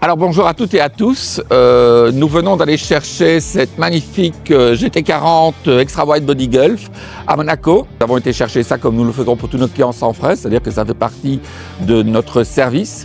Alors bonjour à toutes et à tous, nous venons d'aller chercher cette magnifique GT40 Extra Wide Body Gulf à Monaco. Nous avons été chercher ça comme nous le faisons pour tous nos clients sans frais, c'est-à-dire que ça fait partie de notre service.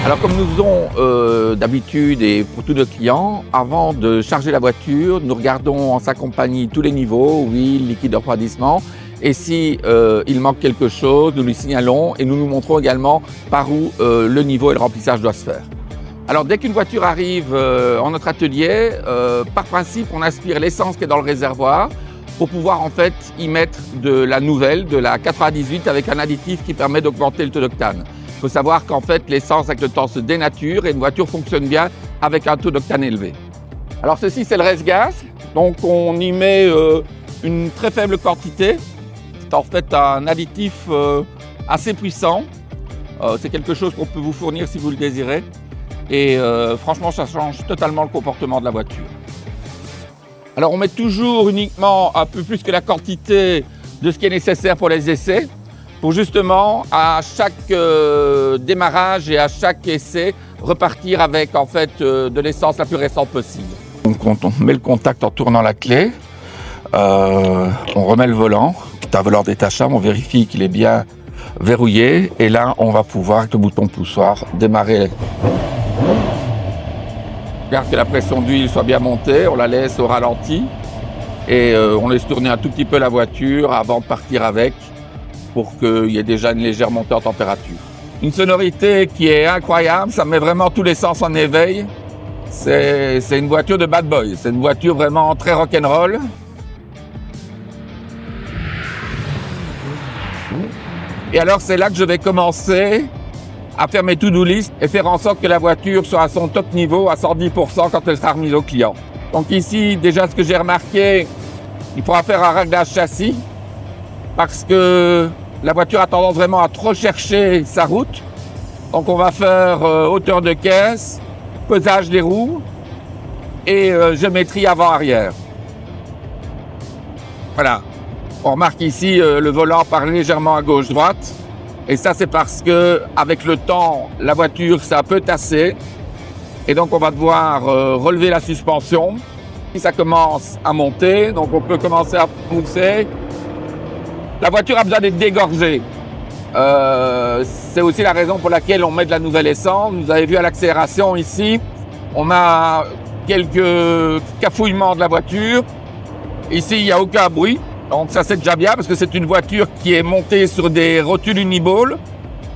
Alors comme nous faisons d'habitude et pour tous nos clients, avant de charger la voiture, nous regardons en sa compagnie tous les niveaux, huile, liquide de refroidissement. Et si il manque quelque chose, nous lui signalons et nous montrons également par où le niveau et le remplissage doivent se faire. Alors dès qu'une voiture arrive en notre atelier, par principe on aspire l'essence qui est dans le réservoir pour pouvoir en fait y mettre de la nouvelle, de la 98 avec un additif qui permet d'augmenter le taux d'octane. Il faut savoir qu'en fait l'essence avec le temps se dénature et une voiture fonctionne bien avec un taux d'octane élevé. Alors ceci c'est le reste-gaz, donc on y met une très faible quantité. C'est en fait un additif assez puissant. C'est quelque chose qu'on peut vous fournir si vous le désirez. Et franchement, ça change totalement le comportement de la voiture. Alors on met toujours uniquement un peu plus que la quantité de ce qui est nécessaire pour les essais, pour justement à chaque démarrage et à chaque essai repartir avec en fait de l'essence la plus récente possible. Donc quand on met le contact en tournant la clé, on remet le volant. C'est un volant détachable, on vérifie qu'il est bien verrouillé et là on va pouvoir avec le bouton poussoir démarrer. Regarde que la pression d'huile soit bien montée, on la laisse au ralenti et on laisse tourner un tout petit peu la voiture avant de partir avec pour qu'il y ait déjà une légère montée en température. Une sonorité qui est incroyable, ça met vraiment tous les sens en éveil. C'est une voiture de bad boy, c'est une voiture vraiment très rock'n'roll. Et alors c'est là que je vais commencer à faire mes to-do list et faire en sorte que la voiture soit à son top niveau à 110% quand elle sera remise au client. Donc ici, déjà ce que j'ai remarqué, il faudra faire un réglage châssis parce que la voiture a tendance vraiment à trop chercher sa route. Donc on va faire hauteur de caisse, pesage des roues et géométrie avant-arrière. Voilà. On remarque ici le volant part légèrement à gauche-droite et ça c'est parce que avec le temps la voiture ça peut tasser et donc on va devoir relever la suspension. Si ça commence à monter, donc on peut commencer à pousser. La voiture a besoin d'être dégorgée. C'est aussi la raison pour laquelle on met de la nouvelle essence. Vous avez vu à l'accélération ici, on a quelques cafouillements de la voiture. Ici il n'y a aucun bruit. Donc ça c'est déjà bien parce que c'est une voiture qui est montée sur des rotules uniball.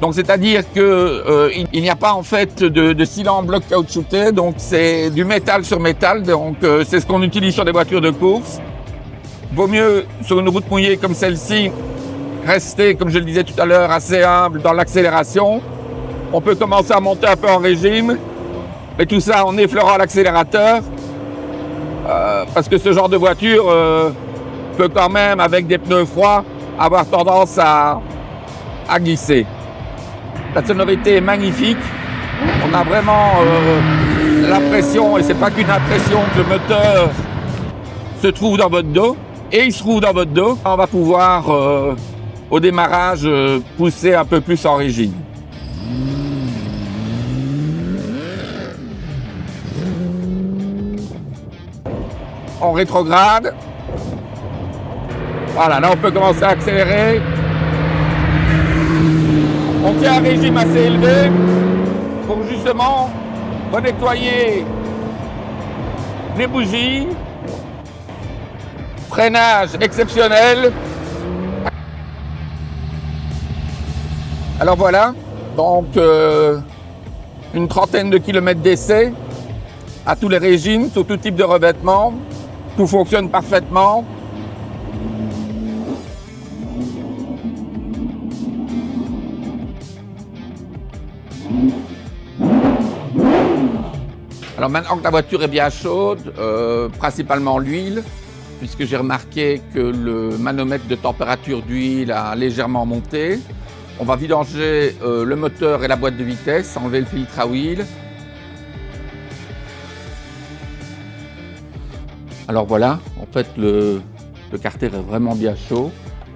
Donc c'est-à-dire qu'il n'y a pas en fait de cylindre bloc caoutchouté, donc c'est du métal sur métal, donc c'est ce qu'on utilise sur des voitures de course. Vaut mieux sur une route mouillée comme celle-ci, rester comme je le disais tout à l'heure assez humble dans l'accélération. On peut commencer à monter un peu en régime, mais tout ça en effleurant l'accélérateur, parce que ce genre de voiture peut quand même, avec des pneus froids, avoir tendance à glisser. La sonorité est magnifique. On a vraiment l'impression, et c'est pas qu'une impression, que le moteur se trouve dans votre dos, et il se trouve dans votre dos. On va pouvoir, au démarrage, pousser un peu plus en régime. On rétrograde. Voilà, là on peut commencer à accélérer. On tient un régime assez élevé pour justement renettoyer les bougies. Freinage exceptionnel. Alors voilà, donc une trentaine de kilomètres d'essai à tous les régimes, sur tout type de revêtement. Tout fonctionne parfaitement. Alors maintenant que la voiture est bien chaude, principalement l'huile, puisque j'ai remarqué que le manomètre de température d'huile a légèrement monté. On va vidanger le moteur et la boîte de vitesse, enlever le filtre à huile. Alors voilà, en fait le carter est vraiment bien chaud.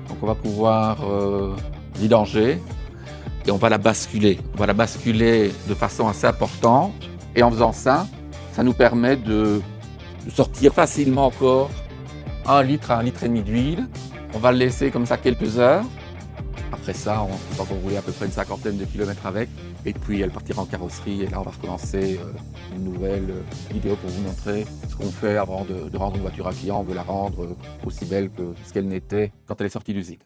Donc on va pouvoir vidanger et on va la basculer. On va la basculer de façon assez importante. Et en faisant ça, ça nous permet de sortir facilement encore 1 litre à 1,5 litre d'huile. On va le laisser comme ça quelques heures. Après ça, on va rouler à peu près une 50aine de kilomètres avec. Et puis elle partira en carrosserie et là on va recommencer une nouvelle vidéo pour vous montrer ce qu'on fait avant de rendre une voiture à un client. On veut la rendre aussi belle que ce qu'elle n'était quand elle est sortie d'usine.